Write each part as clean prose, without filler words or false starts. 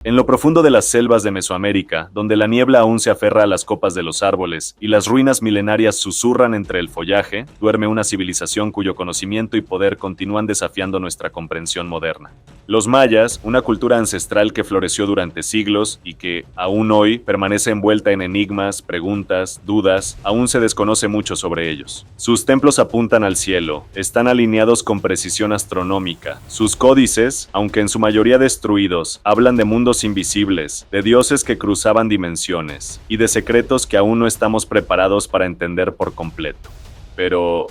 En lo profundo de las selvas de Mesoamérica, donde la niebla aún se aferra a las copas de los árboles y las ruinas milenarias susurran entre el follaje, duerme una civilización cuyo conocimiento y poder continúan desafiando nuestra comprensión moderna. Los mayas, una cultura ancestral que floreció durante siglos y que, aún hoy, permanece envuelta en enigmas, preguntas, dudas, aún se desconoce mucho sobre ellos. Sus templos apuntan al cielo, están alineados con precisión astronómica. Sus códices, aunque en su mayoría destruidos, hablan de mundos invisibles, de dioses que cruzaban dimensiones, y de secretos que aún no estamos preparados para entender por completo. Pero,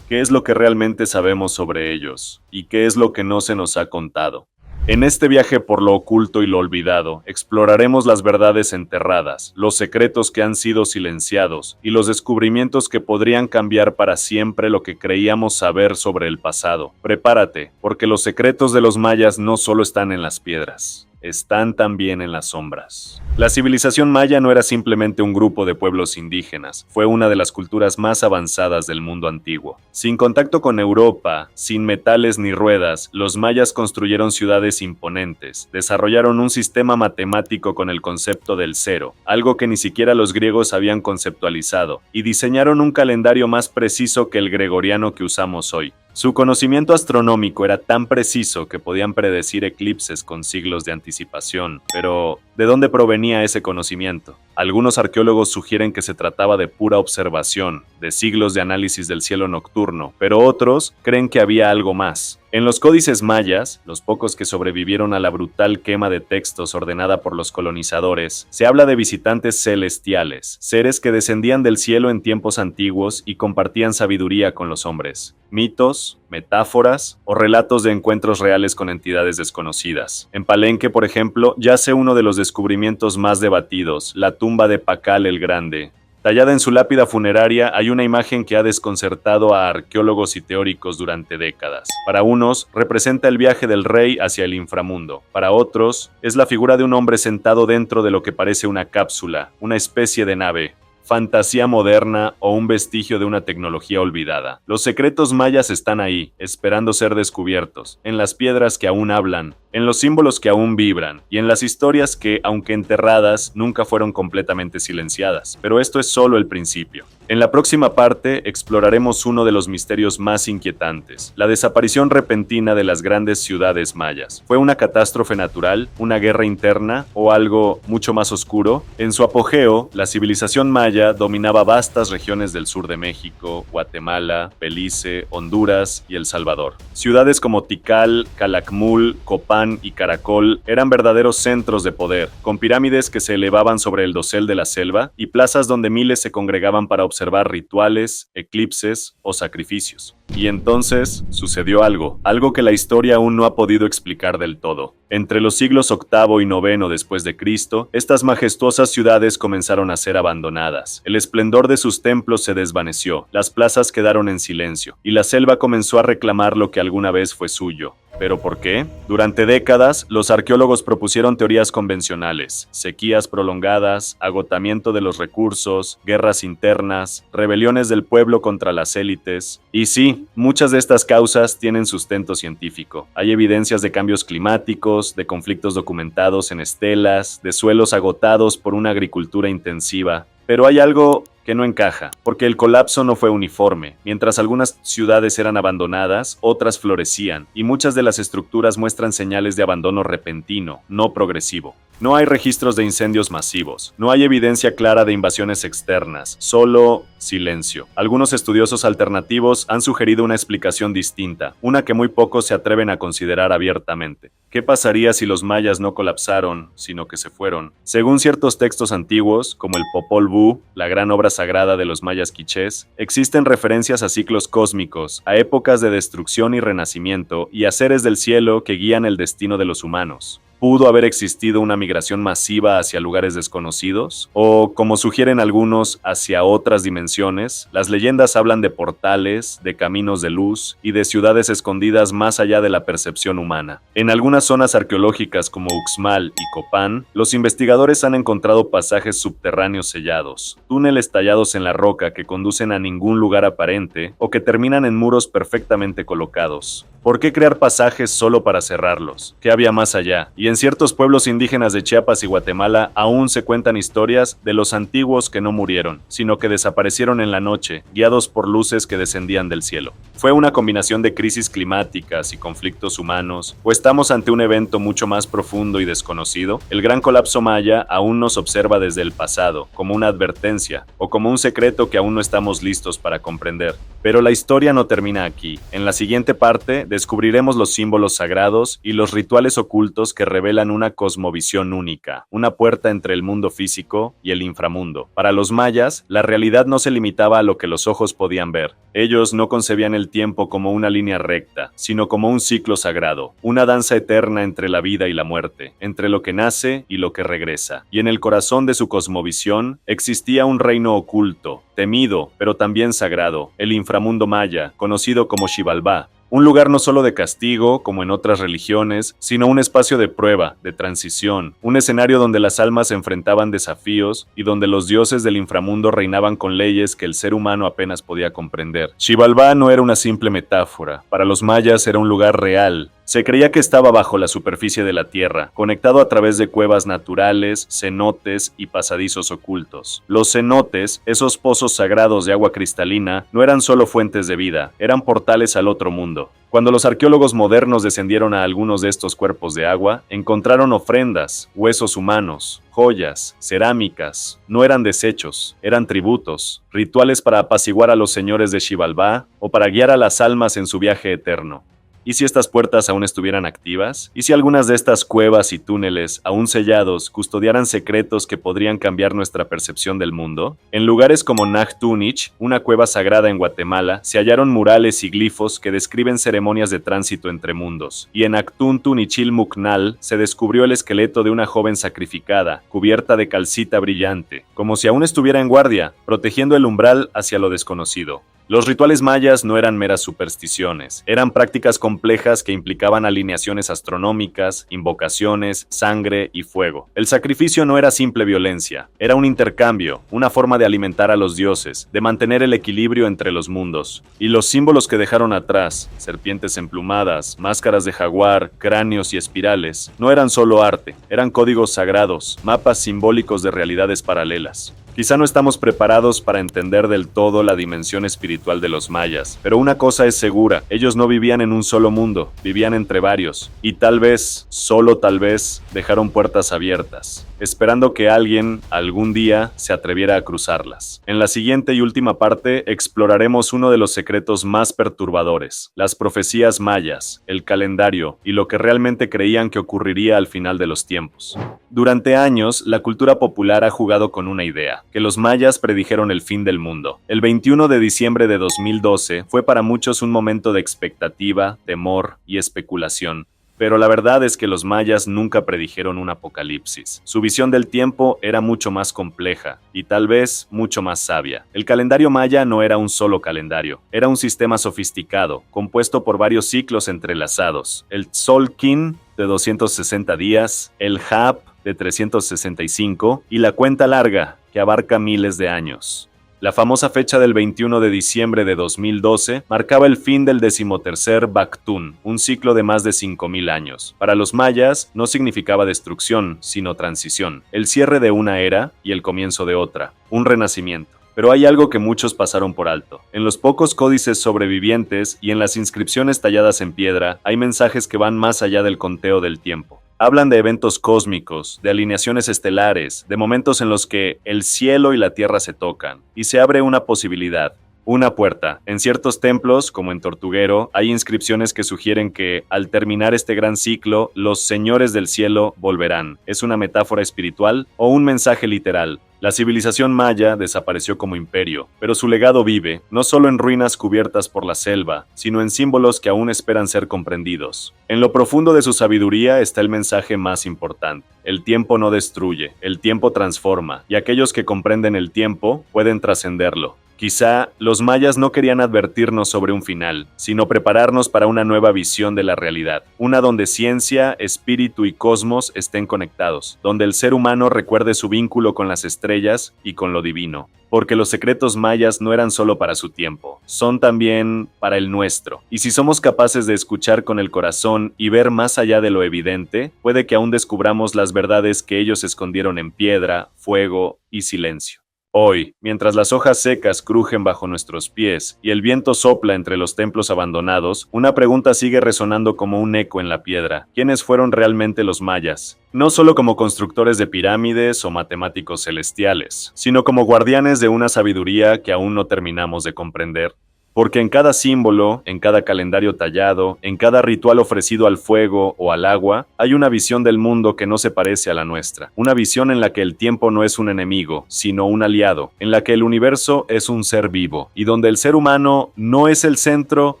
¿qué es lo que realmente sabemos sobre ellos? ¿Y qué es lo que no se nos ha contado? En este viaje por lo oculto y lo olvidado, exploraremos las verdades enterradas, los secretos que han sido silenciados y los descubrimientos que podrían cambiar para siempre lo que creíamos saber sobre el pasado. Prepárate, porque los secretos de los mayas no solo están en las piedras. Están también en las sombras. La civilización maya no era simplemente un grupo de pueblos indígenas, fue una de las culturas más avanzadas del mundo antiguo. Sin contacto con Europa, sin metales ni ruedas, los mayas construyeron ciudades imponentes, desarrollaron un sistema matemático con el concepto del cero, algo que ni siquiera los griegos habían conceptualizado, y diseñaron un calendario más preciso que el gregoriano que usamos hoy. Su conocimiento astronómico era tan preciso que podían predecir eclipses con siglos de anticipación. Pero, ¿de dónde provenía ese conocimiento? Algunos arqueólogos sugieren que se trataba de pura observación, de siglos de análisis del cielo nocturno, pero otros creen que había algo más. En los códices mayas, los pocos que sobrevivieron a la brutal quema de textos ordenada por los colonizadores, se habla de visitantes celestiales, seres que descendían del cielo en tiempos antiguos y compartían sabiduría con los hombres. Mitos, metáforas o relatos de encuentros reales con entidades desconocidas. En Palenque, por ejemplo, yace uno de los descubrimientos más debatidos, la tumba de Pacal el Grande. Tallada en su lápida funeraria hay una imagen que ha desconcertado a arqueólogos y teóricos durante décadas. Para unos, representa el viaje del rey hacia el inframundo. Para otros, es la figura de un hombre sentado dentro de lo que parece una cápsula, una especie de nave. Fantasía moderna o un vestigio de una tecnología olvidada. Los secretos mayas están ahí, esperando ser descubiertos, en las piedras que aún hablan, en los símbolos que aún vibran, y en las historias que, aunque enterradas, nunca fueron completamente silenciadas. Pero esto es solo el principio. En la próxima parte exploraremos uno de los misterios más inquietantes, la desaparición repentina de las grandes ciudades mayas. ¿Fue una catástrofe natural, una guerra interna o algo mucho más oscuro? En su apogeo, la civilización maya dominaba vastas regiones del sur de México, Guatemala, Belice, Honduras y El Salvador. Ciudades como Tikal, Calakmul, Copán y Caracol eran verdaderos centros de poder, con pirámides que se elevaban sobre el dosel de la selva y plazas donde miles se congregaban para observar rituales, eclipses o sacrificios. Y entonces sucedió algo que la historia aún no ha podido explicar del todo. Entre los siglos VIII y IX después de Cristo, estas majestuosas ciudades comenzaron a ser abandonadas. El esplendor de sus templos se desvaneció, las plazas quedaron en silencio, y la selva comenzó a reclamar lo que alguna vez fue suyo. ¿Pero por qué? Durante décadas, los arqueólogos propusieron teorías convencionales: sequías prolongadas, agotamiento de los recursos, guerras internas, rebeliones del pueblo contra las élites. Y sí, muchas de estas causas tienen sustento científico. Hay evidencias de cambios climáticos, de conflictos documentados en estelas, de suelos agotados por una agricultura intensiva. Pero hay algo que no encaja, porque el colapso no fue uniforme. Mientras algunas ciudades eran abandonadas, otras florecían, y muchas de las estructuras muestran señales de abandono repentino, no progresivo. No hay registros de incendios masivos, no hay evidencia clara de invasiones externas, solo silencio. Algunos estudiosos alternativos han sugerido una explicación distinta, una que muy pocos se atreven a considerar abiertamente. ¿Qué pasaría si los mayas no colapsaron, sino que se fueron? Según ciertos textos antiguos, como el Popol Vuh, la gran obra sagrada de los mayas quichés, existen referencias a ciclos cósmicos, a épocas de destrucción y renacimiento, y a seres del cielo que guían el destino de los humanos. ¿Pudo haber existido una migración masiva hacia lugares desconocidos? ¿O, como sugieren algunos, hacia otras dimensiones? Las leyendas hablan de portales, de caminos de luz y de ciudades escondidas más allá de la percepción humana. En algunas zonas arqueológicas como Uxmal y Copán, los investigadores han encontrado pasajes subterráneos sellados, túneles tallados en la roca que conducen a ningún lugar aparente o que terminan en muros perfectamente colocados. ¿Por qué crear pasajes solo para cerrarlos? ¿Qué había más allá? Y y en ciertos pueblos indígenas de Chiapas y Guatemala aún se cuentan historias de los antiguos que no murieron, sino que desaparecieron en la noche, guiados por luces que descendían del cielo. ¿Fue una combinación de crisis climáticas y conflictos humanos, o estamos ante un evento mucho más profundo y desconocido? El gran colapso maya aún nos observa desde el pasado, como una advertencia, o como un secreto que aún no estamos listos para comprender. Pero la historia no termina aquí. En la siguiente parte descubriremos los símbolos sagrados y los rituales ocultos que revelan una cosmovisión única, una puerta entre el mundo físico y el inframundo. Para los mayas, la realidad no se limitaba a lo que los ojos podían ver. Ellos no concebían el tiempo como una línea recta, sino como un ciclo sagrado, una danza eterna entre la vida y la muerte, entre lo que nace y lo que regresa. Y en el corazón de su cosmovisión existía un reino oculto, temido, pero también sagrado, el inframundo maya, conocido como Xibalbá. Un lugar no solo de castigo, como en otras religiones, sino un espacio de prueba, de transición, un escenario donde las almas enfrentaban desafíos y donde los dioses del inframundo reinaban con leyes que el ser humano apenas podía comprender. Xibalbá no era una simple metáfora, para los mayas era un lugar real. Se creía que estaba bajo la superficie de la tierra, conectado a través de cuevas naturales, cenotes y pasadizos ocultos. Los cenotes, esos pozos sagrados de agua cristalina, no eran solo fuentes de vida, eran portales al otro mundo. Cuando los arqueólogos modernos descendieron a algunos de estos cuerpos de agua, encontraron ofrendas, huesos humanos, joyas, cerámicas. No eran desechos, eran tributos, rituales para apaciguar a los señores de Xibalbá o para guiar a las almas en su viaje eterno. ¿Y si estas puertas aún estuvieran activas? ¿Y si algunas de estas cuevas y túneles, aún sellados, custodiaran secretos que podrían cambiar nuestra percepción del mundo? En lugares como Nagtunich, una cueva sagrada en Guatemala, se hallaron murales y glifos que describen ceremonias de tránsito entre mundos. Y en Actuntunichilmucnal se descubrió el esqueleto de una joven sacrificada, cubierta de calcita brillante, como si aún estuviera en guardia, protegiendo el umbral hacia lo desconocido. Los rituales mayas no eran meras supersticiones, eran prácticas complejas que implicaban alineaciones astronómicas, invocaciones, sangre y fuego. El sacrificio no era simple violencia, era un intercambio, una forma de alimentar a los dioses, de mantener el equilibrio entre los mundos. Y los símbolos que dejaron atrás, serpientes emplumadas, máscaras de jaguar, cráneos y espirales, no eran solo arte, eran códigos sagrados, mapas simbólicos de realidades paralelas. Quizá no estamos preparados para entender del todo la dimensión espiritual de los mayas, pero una cosa es segura, ellos no vivían en un solo mundo, vivían entre varios, y tal vez, solo tal vez, dejaron puertas abiertas, esperando que alguien, algún día, se atreviera a cruzarlas. En la siguiente y última parte, exploraremos uno de los secretos más perturbadores, las profecías mayas, el calendario, y lo que realmente creían que ocurriría al final de los tiempos. Durante años, la cultura popular ha jugado con una idea, que los mayas predijeron el fin del mundo. El 21 de diciembre de 2012 fue para muchos un momento de expectativa, temor y especulación. Pero la verdad es que los mayas nunca predijeron un apocalipsis. Su visión del tiempo era mucho más compleja y tal vez mucho más sabia. El calendario maya no era un solo calendario, era un sistema sofisticado, compuesto por varios ciclos entrelazados. El Tzolkin de 260 días, el Hap de 365 y la cuenta larga, que abarca miles de años. La famosa fecha del 21 de diciembre de 2012 marcaba el fin del 13º Baktún, un ciclo de más de 5000 años. Para los mayas no significaba destrucción, sino transición, el cierre de una era y el comienzo de otra, un renacimiento. Pero hay algo que muchos pasaron por alto. En los pocos códices sobrevivientes y en las inscripciones talladas en piedra, hay mensajes que van más allá del conteo del tiempo. Hablan de eventos cósmicos, de alineaciones estelares, de momentos en los que el cielo y la tierra se tocan, y se abre una posibilidad, una puerta. En ciertos templos, como en Tortuguero, hay inscripciones que sugieren que, al terminar este gran ciclo, los señores del cielo volverán. ¿Es una metáfora espiritual o un mensaje literal? La civilización maya desapareció como imperio, pero su legado vive, no solo en ruinas cubiertas por la selva, sino en símbolos que aún esperan ser comprendidos. En lo profundo de su sabiduría está el mensaje más importante. El tiempo no destruye, el tiempo transforma, y aquellos que comprenden el tiempo pueden trascenderlo. Quizá los mayas no querían advertirnos sobre un final, sino prepararnos para una nueva visión de la realidad, una donde ciencia, espíritu y cosmos estén conectados, donde el ser humano recuerde su vínculo con las estrellas y con lo divino. Porque los secretos mayas no eran solo para su tiempo, son también para el nuestro. Y si somos capaces de escuchar con el corazón y ver más allá de lo evidente, puede que aún descubramos las verdades que ellos escondieron en piedra, fuego y silencio. Hoy, mientras las hojas secas crujen bajo nuestros pies y el viento sopla entre los templos abandonados, una pregunta sigue resonando como un eco en la piedra. ¿Quiénes fueron realmente los mayas? No solo como constructores de pirámides o matemáticos celestiales, sino como guardianes de una sabiduría que aún no terminamos de comprender. Porque en cada símbolo, en cada calendario tallado, en cada ritual ofrecido al fuego o al agua, hay una visión del mundo que no se parece a la nuestra. Una visión en la que el tiempo no es un enemigo, sino un aliado, en la que el universo es un ser vivo, y donde el ser humano no es el centro,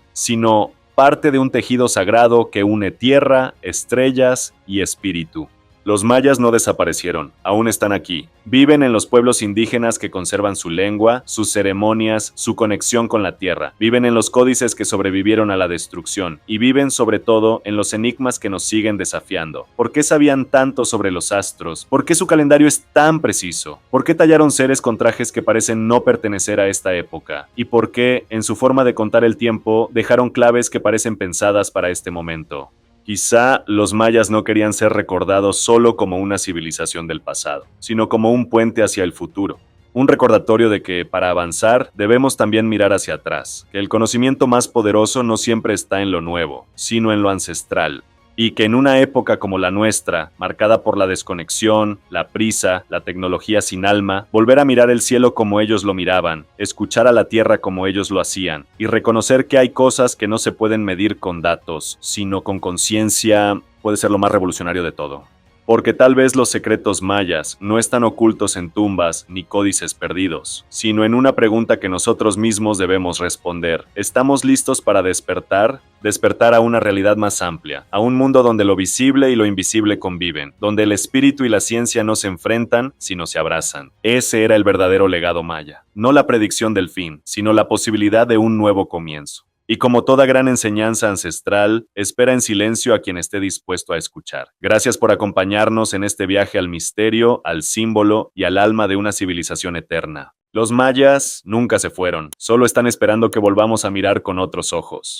sino parte de un tejido sagrado que une tierra, estrellas y espíritu. Los mayas no desaparecieron, aún están aquí. Viven en los pueblos indígenas que conservan su lengua, sus ceremonias, su conexión con la tierra. Viven en los códices que sobrevivieron a la destrucción. Y viven sobre todo en los enigmas que nos siguen desafiando. ¿Por qué sabían tanto sobre los astros? ¿Por qué su calendario es tan preciso? ¿Por qué tallaron seres con trajes que parecen no pertenecer a esta época? ¿Y por qué, en su forma de contar el tiempo, dejaron claves que parecen pensadas para este momento? Quizá los mayas no querían ser recordados solo como una civilización del pasado, sino como un puente hacia el futuro. Un recordatorio de que, para avanzar, debemos también mirar hacia atrás, que el conocimiento más poderoso no siempre está en lo nuevo, sino en lo ancestral. Y que en una época como la nuestra, marcada por la desconexión, la prisa, la tecnología sin alma, volver a mirar el cielo como ellos lo miraban, escuchar a la tierra como ellos lo hacían, y reconocer que hay cosas que no se pueden medir con datos, sino con conciencia, puede ser lo más revolucionario de todo. Porque tal vez los secretos mayas no están ocultos en tumbas ni códices perdidos, sino en una pregunta que nosotros mismos debemos responder. ¿Estamos listos para despertar? Despertar a una realidad más amplia, a un mundo donde lo visible y lo invisible conviven, donde el espíritu y la ciencia no se enfrentan, sino se abrazan. Ese era el verdadero legado maya. No la predicción del fin, sino la posibilidad de un nuevo comienzo. Y como toda gran enseñanza ancestral, espera en silencio a quien esté dispuesto a escuchar. Gracias por acompañarnos en este viaje al misterio, al símbolo y al alma de una civilización eterna. Los mayas nunca se fueron, solo están esperando que volvamos a mirar con otros ojos.